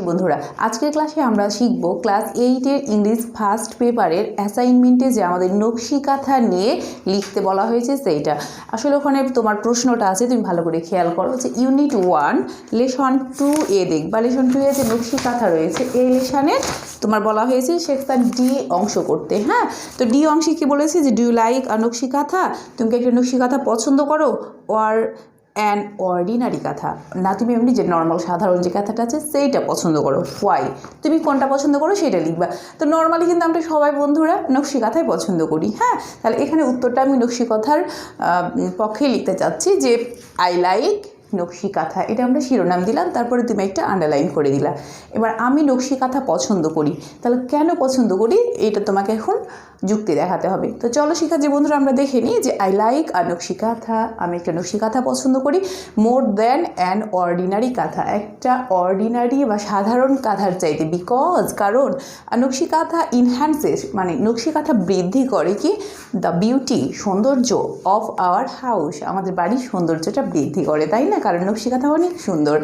বন্ধুরা আজকের ক্লাসে আমরা শিখব ক্লাস 8 এর ইংলিশ ফার্স্ট পেপারের অ্যাসাইনমেন্টে যে আমাদের নকশি কাঁথা নিয়ে লিখতে বলা হয়েছে সেইটা। আসলে ওখানে তোমার প্রশ্নটা আছে, তুমি ভালো করে খেয়াল করো যে ইউনিট 1 লেসন 2 এ দেখবা। লেসন 2 এ যে নকশি কাঁথা রয়েছে এই লেসনে তোমার বলা হয়েছে সেকশন ডি অংশ করতে। হ্যাঁ, তো ডি অংশে কি বলেছে যে ডু ইউ লাইক আ নকশি কাঁথা, তুমি কি একটা নকশি কাঁথা পছন্দ করো, ওর অ্যান অর্ডিনারি কাঁথা, না তুমি এমনি যে নর্মাল সাধারণ যে কাঁথাটা আছে সেইটা পছন্দ করো। হোয়াই, তুমি কোনটা পছন্দ করো সেটা লিখবা। তো নর্মালি কিন্তু আমরা সবাই বন্ধুরা নকশি কাঁথাই পছন্দ করি। হ্যাঁ, তাহলে এখানে উত্তরটা আমি নকশি কাঁথার পক্ষেই লিখতে চাচ্ছি যে আই লাইক নকশি কাঁথা, এটা আমরা শিরোনাম দিলাম, তারপরে তুমি একটা আন্ডারলাইন করে দিলা। এবার আমি নকশি কাঁথা পছন্দ করি, তাহলে কেন পছন্দ করি এটা তোমাকে এখন যুক্তি দেখাতে হবে। তো চলো শিক্ষার্থী বন্ধুরা আমরা দেখে নিই যে আই লাইক আর নকশি কাঁথা, আমি একটা নকশি কাঁথা পছন্দ করি মোর দ্যান অ্যান অর্ডিনারি কাঁথা, একটা অর্ডিনারি বা সাধারণ কাঁথার চাইতে। বিকজ কারণ নকশি কাঁথা ইনহ্যান্সেস মানে নকশি কাঁথা বৃদ্ধি করে কি দ্য বিউটি সৌন্দর্য অফ আওয়ার হাউস, আমাদের বাড়ির সৌন্দর্যটা বৃদ্ধি করে, তাই না? কারণ নকশি কাঁথা অনেক সুন্দর।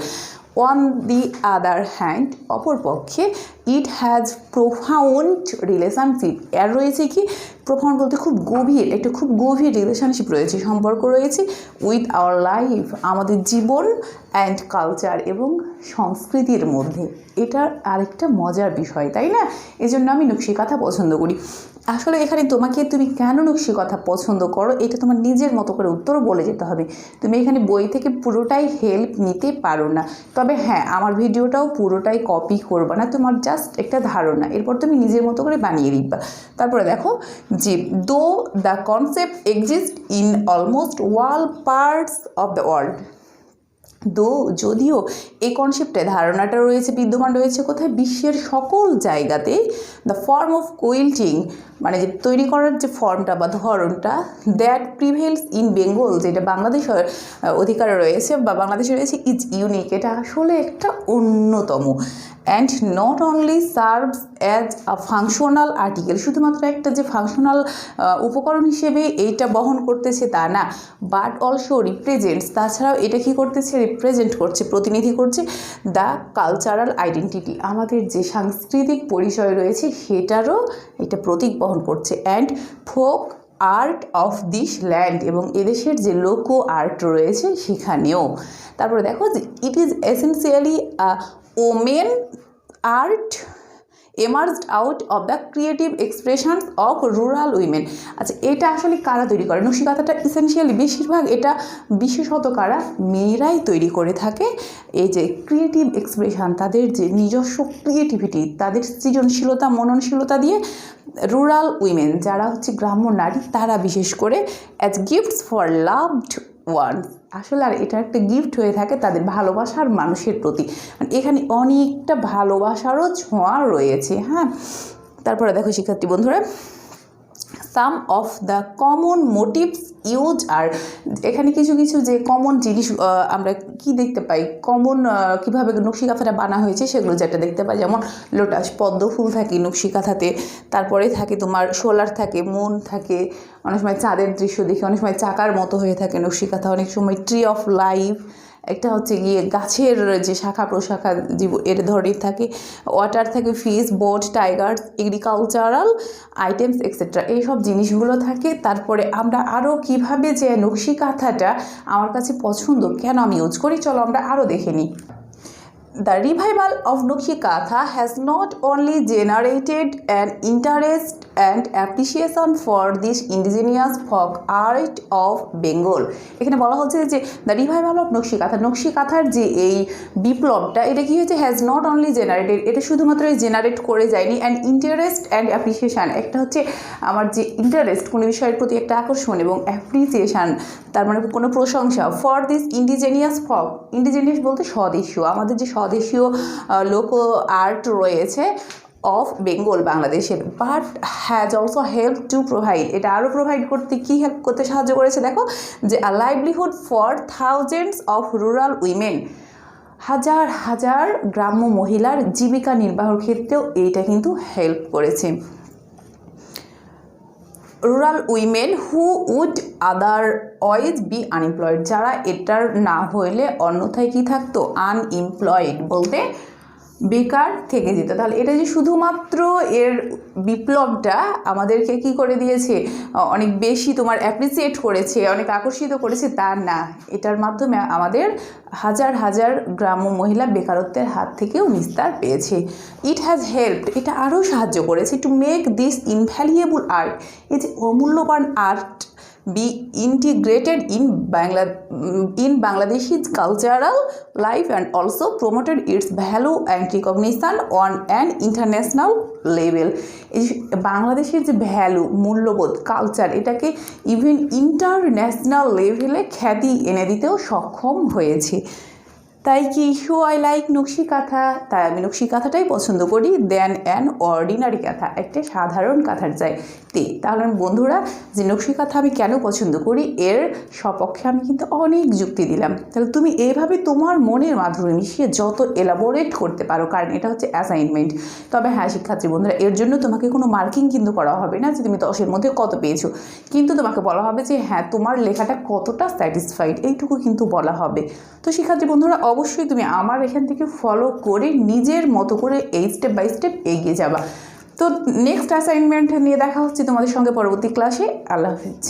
অন দি আদার হ্যান্ড অপরপক্ষে ইট হ্যাজ প্রোফাউন্ড রিলেশনশিপ, এর রয়েছে কি প্রোফাউন্ড বলতে খুব গভীর, একটা খুব গভীর রিলেশনশিপ রয়েছে, সম্পর্ক রয়েছে উইথ আওয়ার লাইফ আমাদের জীবন অ্যান্ড কালচার এবং সংস্কৃতির মধ্যে। এটার আরেকটা মজার বিষয়, তাই না? এই জন্য আমি নকশি কাঁথা পছন্দ করি। আসলে এখানে তুমি কেন নকশি কাঁথা পছন্দ করো এটা তোমার নিজের মতো করে উত্তর বলে যেতে হবে। তুমি এখানে বই থেকে পুরোটাই হেল্প নিতে পারো না, তবে হ্যাঁ আমার ভিডিওটাও পুরোটাই কপি করবা না, তোমার জাস্ট একটা ধারণা, এরপর তুমি নিজের মতো করে বানিয়ে দিবা। তারপরে দেখো যে দো the concept exist in almost all parts of the world, যদিও এই কনসেপ্টে ধারণাটা রয়েছে, বিদ্যমান রয়েছে কোথায়? বিশ্বের সকল জায়গাতে। দ্য ফর্ম অফ কুইল্টিং মানে যে তৈরি করার যে ফর্মটা বা ধরনটা দ্যাট প্রিভেলস ইন বেঙ্গল, যেটা বাংলাদেশের অধিকারে রয়েছে বা বাংলাদেশে রয়েছে, ইজ ইউনিক, এটা আসলে একটা অন্যতম। And not only serves as a functional article, শুধুমাত্র একটা যে ফাংশনাল উপকরণ হিসেবে এইটা বহন করতেছে তা না, বাট অলসো রিপ্রেজেন্টস, তাছাড়াও এটা কী করতেছে? রিপ্রেজেন্ট করছে, প্রতিনিধি করছে দ্য কালচারাল আইডেন্টিটি, আমাদের যে সাংস্কৃতিক পরিচয় রয়েছে সেটারও এটা প্রতীক বহন করছে। And folk art of this land, এবং এদেশের যে লোক আর্ট রয়েছে সেখানেও। তারপরে দেখো যে it is essentially women art emerged out of the creative expressions of rural women. আচ্ছা, এটা আসলে কারা তৈরি করে? নকশি কাঁথাটা এসেন্সিয়ালি বেশিরভাগ এটা বিশেষত কারা? মেয়েরাই তৈরি করে থাকে। এই যে ক্রিয়েটিভ এক্সপ্রেশন, তাদের যে নিজস্ব ক্রিয়েটিভিটি, তাদের সৃজনশীলতা মননশীলতা দিয়ে রুরাল উইমেন যারা হচ্ছে গ্রাম্য নারী, তারা বিশেষ করে as gifts for loved ones, আসলে আর এটা একটা গিফট হয়ে থাকে তাদের ভালোবাসার মানুষের প্রতি, এখানে অনেকটা ভালোবাসারও ছোঁয়া রয়েছে। হ্যাঁ, তারপরে দেখো শিক্ষার্থী বন্ধুরা some of the common motives use are, এখানে কিছু কিছু যে কমন জিনিস আমরা কি দেখতে পাই, কমন কীভাবে নকশি কাঁথাটা বানা হয়েছে সেগুলো যেটা দেখতে পাই, যেমন লোটাস পদ্ম ফুল থাকে নকশি কাঁথাতে, তারপরে থাকে তোমার সোলার থাকে, মুন থাকে, অনেক সময় চাঁদের দৃশ্য দেখি, অনেক সময় চাকার মতো হয়ে থাকে নকশি কাঁথা, অনেক সময় ট্রি অফ লাইফ, একটা হচ্ছে গিয়ে গাছের যে শাখা প্রশাখা জীব এর ধরনের থাকে, ওয়াটার থাকে, fish, boat, tiger, agricultural items etcetera, এইসব জিনিসগুলো থাকে। তারপরে আমরা আরও কীভাবে যে নকশি কাঁথাটা আমার কাছে পছন্দ, কেন আমি ইউজ করি, চলো আমরা আরও দেখে নিই। The revival of Nokshi Katha has not only generated an interest and appreciation for this indigenous folk art of Bengal, এখানে বলা হচ্ছে যে দ্য রিভাইভাল অফ নকশি কাঁথা, নকশি কাঁথার যে এই বিপ্লবটা এটা কী হয়েছে? হ্যাজ নট অনলি জেনারেটেড, এটা শুধুমাত্র জেনারেট করে যায়নি, অ্যান্ড ইন্টারেস্ট অ্যান্ড অ্যাপ্রিসিয়েশান, একটা হচ্ছে আমার যে ইন্টারেস্ট কোনো বিষয়ের প্রতি একটা আকর্ষণ, এবং অ্যাপ্রিসিয়েশান তার মানে কোনো প্রশংসা, ফর দিস ইন্ডিজেনিয়াস ফক, ইন্ডিজেনিয়াস বলতে স্বদেশীয়, আমাদের যে স্বদেশীয় লোক আর্ট রয়েছে অফ বেঙ্গল বাংলাদেশের, but has also help to provide, এটা আরও প্রোভাইড করতে কী হেল্প করতে সাহায্য করেছে? দেখো যে a livelihood for thousands of rural women, হাজার হাজার গ্রাম্য মহিলার জীবিকা নির্বাহের ক্ষেত্রেও এইটা কিন্তু হেল্প করেছে। Rural women who would otherwise be unemployed, যারা এটার না হইলে অন্যথায় কী থাকতো? আনএমপ্লয়েড বলতে বেকার থেকে যেত। তাহলে এটা যে শুধুমাত্র এর বিপ্লবটা আমাদেরকে কি করে দিয়েছে, অনেক বেশি তোমার অ্যাপ্রিসিয়েট করেছে, অনেক আকর্ষিত করেছে, তা না, এটার মাধ্যমে আমাদের হাজার হাজার গ্রাম্য মহিলা বেকারত্বের হাত থেকেও নিস্তার পেয়েছে। ইট হ্যাজ হেল্পড, এটা আরও সাহায্য করেছে to make this invaluable art, এই যে অমূল্যবান art be integrated in Bangladesh's cultural life and also promoted its value and recognition on an international level. এই বাংলাদেশের যে ভ্যালু, মূল্যবোধ, কালচার, এটাকে ইভেন ইন্টারন্যাশনাল লেভেলে খ্যাতি এনে দিতেও সক্ষম হয়েছে। তাই কি সো আই লাইক নকশি কাঁথা, তাই আমি নকশি কাঁথাটাই পছন্দ করি দেন অ্যান অর্ডিনারি কাঁথা, একটা সাধারণ কাঁথার চাইতে। তাহলে বন্ধুরা, যে নকশি কাঁথা আমি কেন পছন্দ করি এর সপক্ষে আমি কিন্তু অনেক যুক্তি দিলাম। তাহলে তুমি এইভাবে তোমার মনের মাধ্যমে মিশিয়ে যত এলাবোরেট করতে পারো, কারণ এটা হচ্ছে অ্যাসাইনমেন্ট। তবে হ্যাঁ শিক্ষার্থী বন্ধুরা, এর জন্য তোমাকে কোনো মার্কিং কিন্তু করা হবে না যে তুমি 10-এর মধ্যে কত পেয়েছো, কিন্তু তোমাকে বলা হবে যে হ্যাঁ তোমার লেখাটা কতটা স্যাটিসফাইড, এইটুকু কিন্তু বলা হবে। তো শিক্ষার্থী বন্ধুরা, অবশ্যই তুমি আমার এখান থেকে ফলো করে নিজের মতো করে এই স্টেপ বাই স্টেপ এগিয়ে যাবা। তো নেক্সট অ্যাসাইনমেন্ট নিয়ে দেখা হচ্ছে তোমাদের সঙ্গে পরবর্তী ক্লাসে। আল্লাহ হাফিজ।